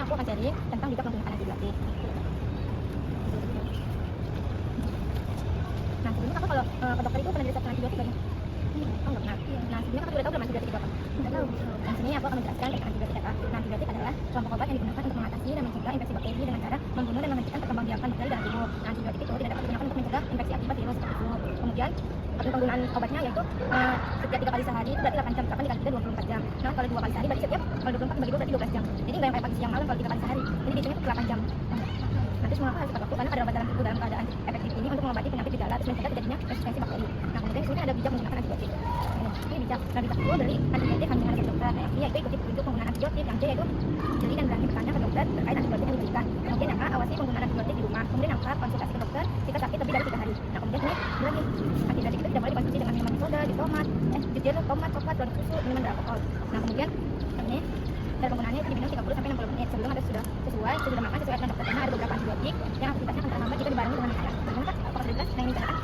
aku akan sharing tentang bijak menggunakan antibiotik. Nah, sebelumnya kakak kalau ke dokter itu pernah diresepkan antibiotik nggak? Oh, nggak pernah. Nah, sebelumnya kakak udah tahu belum antibiotik itu apa? Nggak tahu. Nah, sini aku akan menjelaskan tentang antibiotik apa. Nah, antibiotik adalah kelompok obat yang digunakan untuk mengatasi dan mencegah infeksi bakteri dengan cara membunuh dan menghentikan perkembangbiakan bakteri dalam tubuh. Nah, antibiotik itu tidak dapat digunakan untuk mencegah infeksi akibat virus seperti flu. Kemudian penggunaan obatnya yaitu setiap 3 kali sehari itu berarti 8 jam, 8 dikali 3 24 jam. Nah, kalau 2 kali sehari berarti setiap kalau 24 dibagi 2 berarti 12 jam. Jadi nggak yang kayak pagi siang malam kalau 3 kali sehari. Ini dihitungnya 8 jam. Nah, terus mengapa harus tepat waktu? Karena ada obat dalam tubuh dalam keadaan efektif ini untuk mengobati penyakit gejala terus mencegah terjadinya resistensi bakteri. Nah, kemudian di sini ada bijak menggunakan antibiotik. Ini bijak. Nah, bijak itu dari antibiotik kandungan resep dokter. Nah, yang yaitu ikuti petunjuk penggunaan antibiotik. Yang C yaitu jeli dan berani bertanya ke dokter terkait antibiotik yang diberikan. Kemudian yang A awasi penggunaan antibiotik di rumah. Kemudian yang A konsultasi ke dokter jika sakit lebih dari 3 hari. Nah, kemudian ini lagi antibiotik itu tidak boleh dikonsumsi dengan minuman soda, jus tomat, jus jeruk, tomat, coklat, produk susu, minuman beralkohol. Nah, kemudian ini cara penggunaannya itu diminum 30 sampai 60 menit sebelum atau sudah sesuai makan sesuai dengan dokter. Karena ada beberapa antibiotik yang aktivitasnya akan terlambat jika dibarengi dengan makan. Bagaimana Kak? Apakah sudah jelas? Nah, ini cara.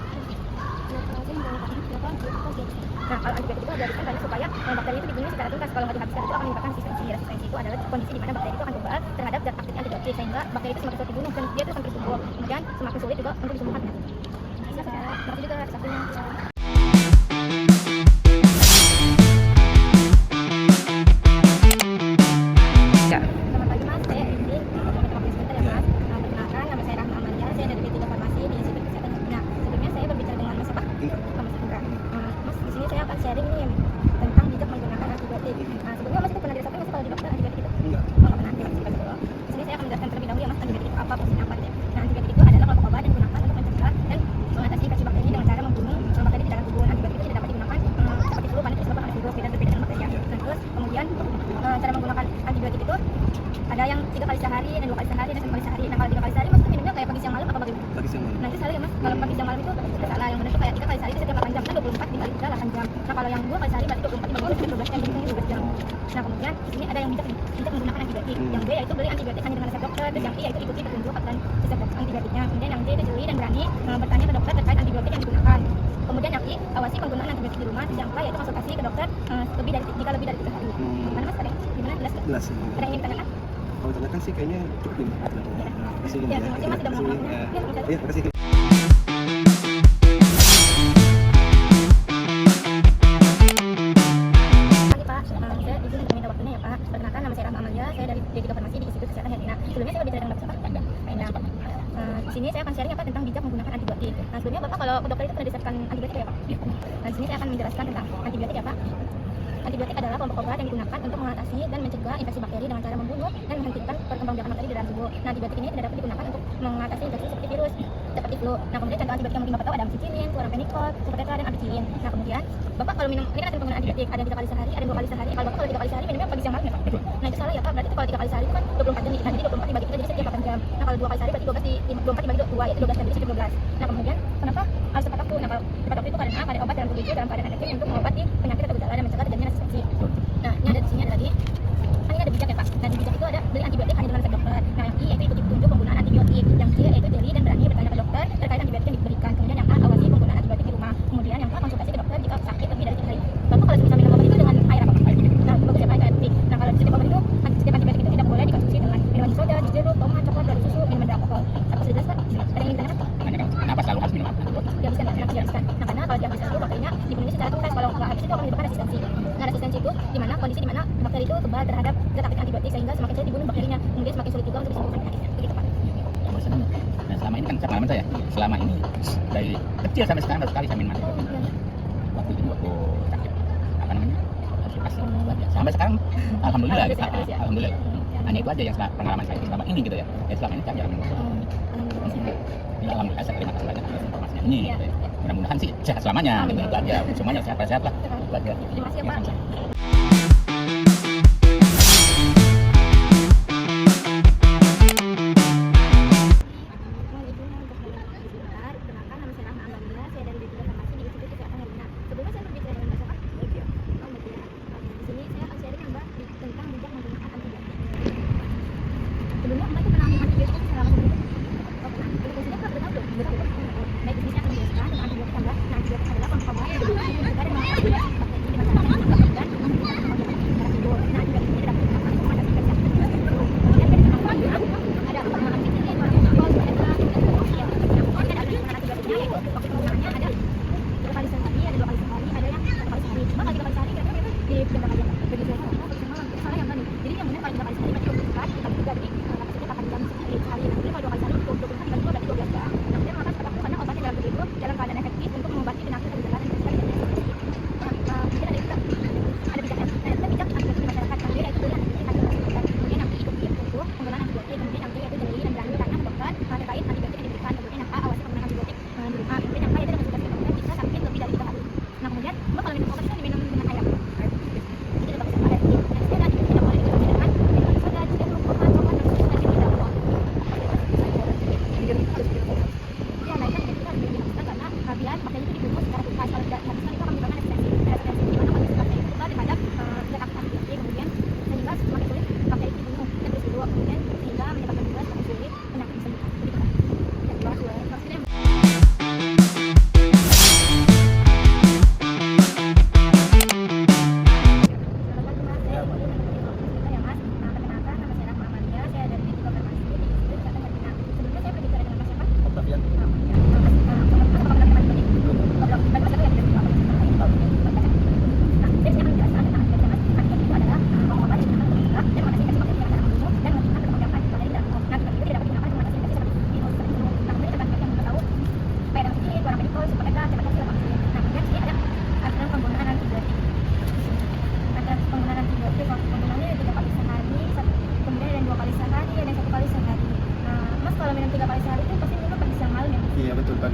Nah, kalau antibiotik itu dihabiskan karena supaya bakteri itu dibunuh secara tuntas. Kalau nggak dihabiskan itu akan menyebabkan resistensi. Resistensi itu adalah kondisi di mana bakteri itu akan kebal terhadap zat aktif antibiotik sehingga bakteri itu semakin sulit dibunuh dan dia itu semakin tumbuh. Kemudian semakin sulit juga untuk disembuhkannya. Terima kasih juga atas waktunya. Sharing nih tentang bijak menggunakan antibiotik. Nah, sebelumnya Mas itu pernah diresepkan kalau di dokter antibiotik itu? Enggak. Oh, nggak pernah diresepkan dulu. Di sini saya akan menjelaskan terlebih dahulu ya Mas, antibiotik itu apa, fungsinya apa gitu. Nah, antibiotik itu adalah kelompok obat yang digunakan untuk mencegah dan mengatasi infeksi bakteri dengan cara membunuh bakteri di dalam tubuh. Antibiotik itu tidak dapat digunakan seperti flu, panik disebabkan oleh virus, berbeda dengan bakteri. Nah, terus kemudian cara menggunakan antibiotik itu ada yang 3 kali sehari, dan 2 kali sehari, dan 1 kali sehari. Nah, kalau 3 kali sehari Mas itu minumnya kayak pagi siang malam apa bagaimana? Pagi siang malam. Nah, itu salah ya Mas. Kalau pagi siang malam itu salah. Yang benar itu kayak 3 kali sehari itu setiap 8 jam. Kan 24 dikali 3 8 jam. Nah, kalau yang 2 kali sehari berarti 24 dibagi 12 jam, jadi 12 jam. Nah, kemudian di sini ada yang bijak menggunakan antibiotik. Yang B yaitu beli antibiotik hanya dengan resep dokter. Terus yang I yaitu ikuti petunjuk dan resep antibiotiknya. Kemudian yang D itu jeli dan berani bertanya ke dokter terkait antibiotik yang digunakan. Kemudian yang I awasi penggunaan antibiotik di rumah. Terus yang K yaitu konsultasi ke dokter jika lebih dari 3 hari. Mana Mas tadi? Gimana jelas? Jelas. Ada yang ingin ditanyakan? Kalau tanyakan sih kayaknya cukup nih. Ya, terima kasih Mas sudah mengucapkannya. Ya, terima kasih. Perkenalkan, nama saya Rahma Amalia, saya dari D3 Farmasi di Institut Kesehatan Herlina. Sebelumnya saya berbicara dengan Bapak siapa? Di sini saya akan sharing apa tentang bijak menggunakan antibiotik. Nah, sebelumnya Bapak kalau ke dokter itu pernah diresepkan antibiotik ya Pak? Nah, di sini saya akan menjelaskan tentang antibiotik ya Pak. Antibiotik adalah kelompok obat yang digunakan untuk mengatasi dan mencegah infeksi bakteri dengan cara membunuh dan menghentikan perkembangbiakan bakteri di dalam tubuh. Nah, antibiotik ini tidak dapat digunakan untuk mengatasi infeksi seperti virus, seperti flu. Nah, kemudian contoh antibiotik yang mungkin Bapak tahu ada ampicillin, chloramphenicol, ciprofloxacin, dan ampicillin. Nah, kemudian Bapak kalau minum, ini kan ada penggunaan antibiotik, ada 3 kali sehari, ada 2 kali sehari. Kalau Bapak kalau 3 kali sehari minumnya pagi siang malam ya Pak? Nah, itu salah ya Pak, berarti kalau 3 kali sehari itu kan 24 jam nih. Nah, jadi 24 dibagi 3 jadi setiap 8 jam. Nah, kalau 2 kali sehari berarti 24 dibagi 2 yaitu 12 jam, jadi 12. Nah, kemudian kenapa harus tepat waktu? Nah, kalau tepat waktu itu karena ada obat dalam tubuh itu dalam keadaan efektif untuk mengobati penyakit atau gejala dan mencegah terjadinya resistensi. Nah, ini ada di sini ada lagi. Kan ini ada bijak ya Pak. Nah, di bijak itu ada beli antibiotik hanya dengan resep dokter. Nah, yang I yaitu ikuti petunjuk penggunaan antibiotik. Yang C yaitu jeli dan berani bertanya ke dokter terkait antibiotik yang diberikan. Kemudian yang A awasi penggunaan antibiotik di rumah. Kemudian yang K konsultasi ke dokter jika sakit lebih dari 3 hari. Bapak kalau bisa minum obat itu dengan air apa? Nah, bagus ya Pak, air putih. Nah, kalau setiap obat itu setiap antibiotik itu tidak boleh dikonsumsi dengan minuman soda, jus jeruk, tomat, coklat, produk susu, minuman beralkohol. Apa sudah jelas Pak? Ada yang ingin ditanyakan? Kenapa selalu harus minum antibiotik? Dihabiskan Pak, kenapa dihabiskan? Nah, karena kalau dihabiskan itu bakterinya dibunuh secara tuntas. Kalau nggak habis itu akan menyebabkan resistensi. Nah, resistensi itu kondisi di mana bakteri itu kebal terhadap zat aktif antibiotik sehingga semakin sulit dibunuh bakterinya, kemudian semakin sulit juga untuk disembuhkan penyakitnya. Begitu Pak. Nah, selama ini kan pengalaman saya, selama ini dari kecil sampai sekarang baru sekali saya minum antibiotik. Waktu itu waktu sakit apa namanya? Sampai sekarang alhamdulillah. Alhamdulillah. Hanya itu aja yang pengalaman saya selama ini gitu ya. Selama ini saya jarang minum. Ya, alhamdulillah saya terima kasih banyak atas informasinya ini. Gitu ya. Mudah-mudahan sih sehat selamanya. Gitu aja. Semuanya sehat lah. Itu aja. Terima kasih ya Pak. Sebelumnya Mbak itu pernah minum antibiotik selama sebelum itu? Oh, pernah. Itu fungsinya Mbak udah tahu belum? Betul. Baik, di sini saya akan menjelaskan tentang antibiotik Mbak. Nah, antibiotik adalah kelompok obat yang digunakan untuk mencegah dan mengatasi bakteri di masyarakat dan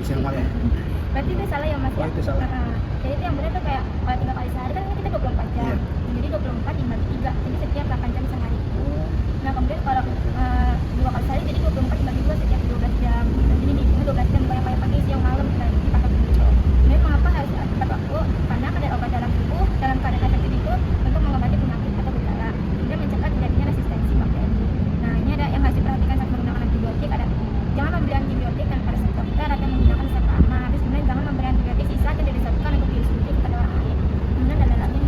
siang malam. Berarti itu salah ya mas ya? Oh, itu salah. Jadi itu yang benar tuh kayak kalau 3 kali sehari kan kita 24 jam. Iya. Jadi 24 dibagi 3. Jadi setiap 8 jam sehari. Nah kemudian kalau 2 kali sehari jadi 24 dibagi 2 setiap 12 jam. Gitu. Jadi dihitungnya 12 jam banyak-banyak pakai siang malam kita dipakai begitu. Kemudian mengapa harus tepat waktu? Karena kadar obat dalam tubuh dalam keadaan efektif itu untuk mengobati penyakit atau gejala. Kemudian mencegah terjadinya resistensi bakteri. Nah ini ada yang harus diperhatikan saat menggunakan antibiotik. Ada jangan memberi antibiotik tanpa resep dokter atau menggunakan resep lama. Terus kemudian jangan memberi antibiotik sisa yang diresepkan untuk disuntik kepada orang lain. Kemudian dan dalamnya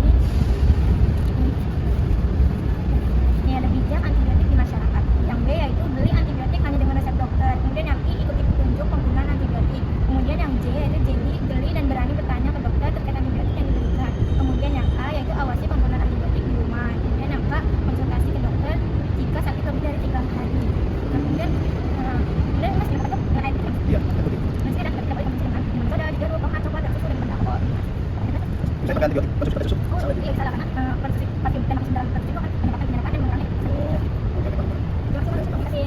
ini ada bijak antibiotik di masyarakat. Yang B yaitu beli antibiotik hanya dengan resep dokter. Kemudian yang I ikuti petunjuk penggunaan antibiotik. Kemudian yang J yaitu jeli, geli dan berani bertanya ke dokter terkait antibiotik yang diberikan. Kemudian yang A yaitu awasi penggunaan antibiotik di rumah. Kemudian yang K konsultasi ke dokter jika sakit lebih dari 3 hari. Nah, kemudian mas kita tuh air putih. Iya, air putih. Masih ada kita boleh mencegah soda, jeruk, tomat, coklat, dan susu dan beralkohol. Bisa pakai antibiotik, konsumsi pada susu. Oh Salah iya salah karena konsumsi pakai dan masuk dalam itu kan menyebabkan dan mengurangi. Terima kasih.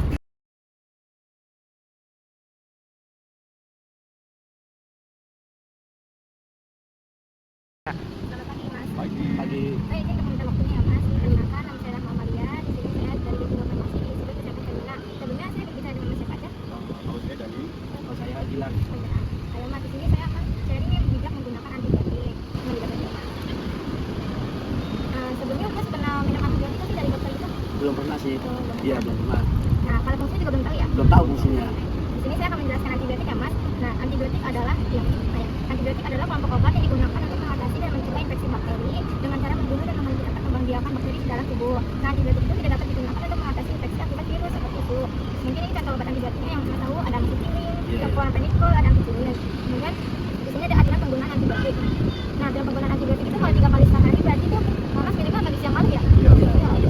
Selamat pagi mas. Pagi. Saya izin untuk meminta waktunya ya mas. Perkenalkan nama saya Rahma Amalia. Di sini saya dari Divisi Farmasi di Institut Kesehatan Femina. Sebelumnya saya berbicara dengan mas siapa aja? Kalau saya Dani, kalau saya Gilang. Oh ya. Ayo mas, di sini saya akan sharing bijak menggunakan antibiotik. Nah, bijak mas. Sebelumnya mas pernah minum antibiotik tapi dari dokter itu? Belum pernah sih. Oh, belum Iya, pernah. belum pernah. Nah, kalau fungsinya juga belum tahu ya? Belum tahu fungsinya. Di sini saya akan menjelaskan antibiotik ya mas. Nah, antibiotik adalah antibiotik adalah kelompok obat yang digunakan untuk mengatasi dan mencegah infeksi bakteri dengan cara membunuh dan membiarkan bakteri di dalam tubuh. Nah, antibiotik itu tidak dapat digunakan untuk mengatasi infeksi akibat virus seperti itu. Mungkin ini contoh obat antibiotiknya yang kita tahu ada ampicillin, chlorpenicol, ada ampicillin. Kemudian di sini ada aturan penggunaan antibiotik. Nah, dalam penggunaan antibiotik itu kalau 3 kali sehari berarti itu mas minumnya pagi siang malam ya? Iya,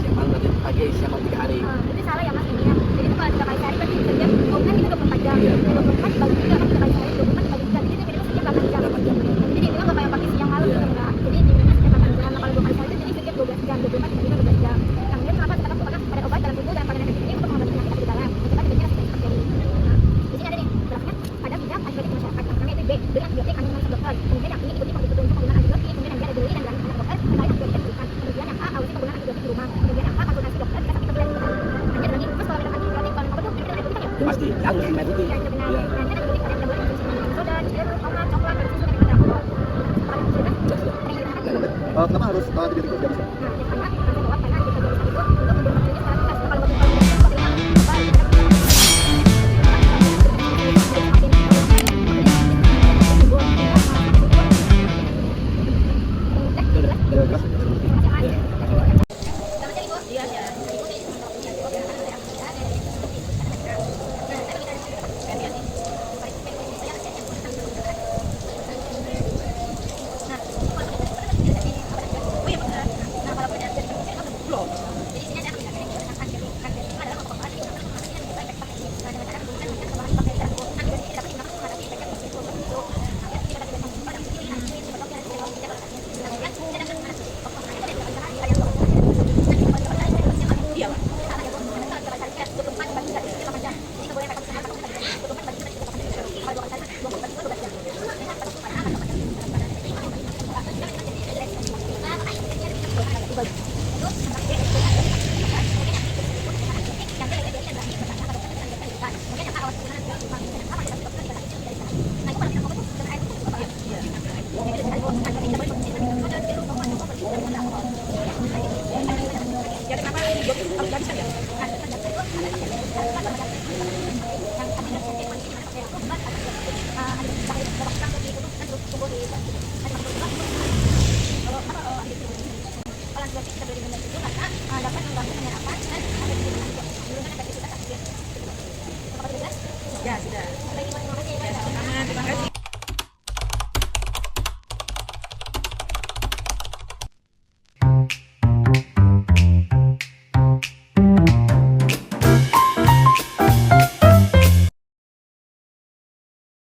siang malam berarti pagi, siang malam 3 hari. Itu salah ya mas ini ya. Jadi itu kalau 3 kali sehari berarti setiap kan itu 24 jam. 24 dibagi 3 kan 3 kali sehari 24 dibagi 3. Jadi itu minimal setiap 8 jam. Jadi itu nggak kayak pakai siang malam gitu enggak. Jadi minimal setiap 8 jam. Nah, kalau 2 kali sehari jadi setiap 12 jam. 24 dibagi 12 jam. Nah, kemudian kenapa kita tahu karena ada obat dalam tubuh dan pada efektif ini untuk mengobati penyakit atau gejala. Kita terjadi resistensi bakteri. Nah, di sini ada nih grafiknya ada bijak antibiotik di masyarakat. Yang pertama itu B, beli antibiotik hanya dengan resep dokter. Kemudian yang I ikuti petunjuk penggunaan antibiotik. Kemudian yang B ada beli dan berani bertanya ke dokter terkait antibiotik yang diberikan. Kemudian yang A awasi penggunaan antibiotik di rumah. Kemudian yang K konsultasi dokter jika sakit lebih dari 3 hari. Lanjut lagi, terus kalau minum antibiotik kalau minum obat tuh minum air putih kan ya? Pasti harus minum air putih. Iya, itu benar. Iya. Nah, ini antibiotik ada yang boleh dikonsumsi dengan soda, jeruk, tomat, coklat, dan susu dan beralkohol. Kalau sudah, Kenapa harus antibiotik itu tidak bisa? nah, yang pertama, kita jawab karena antibiotik itu untuk membunuh bakteri secara tuntas. Kalau bakterinya Tidak jelas. Ya, sudah.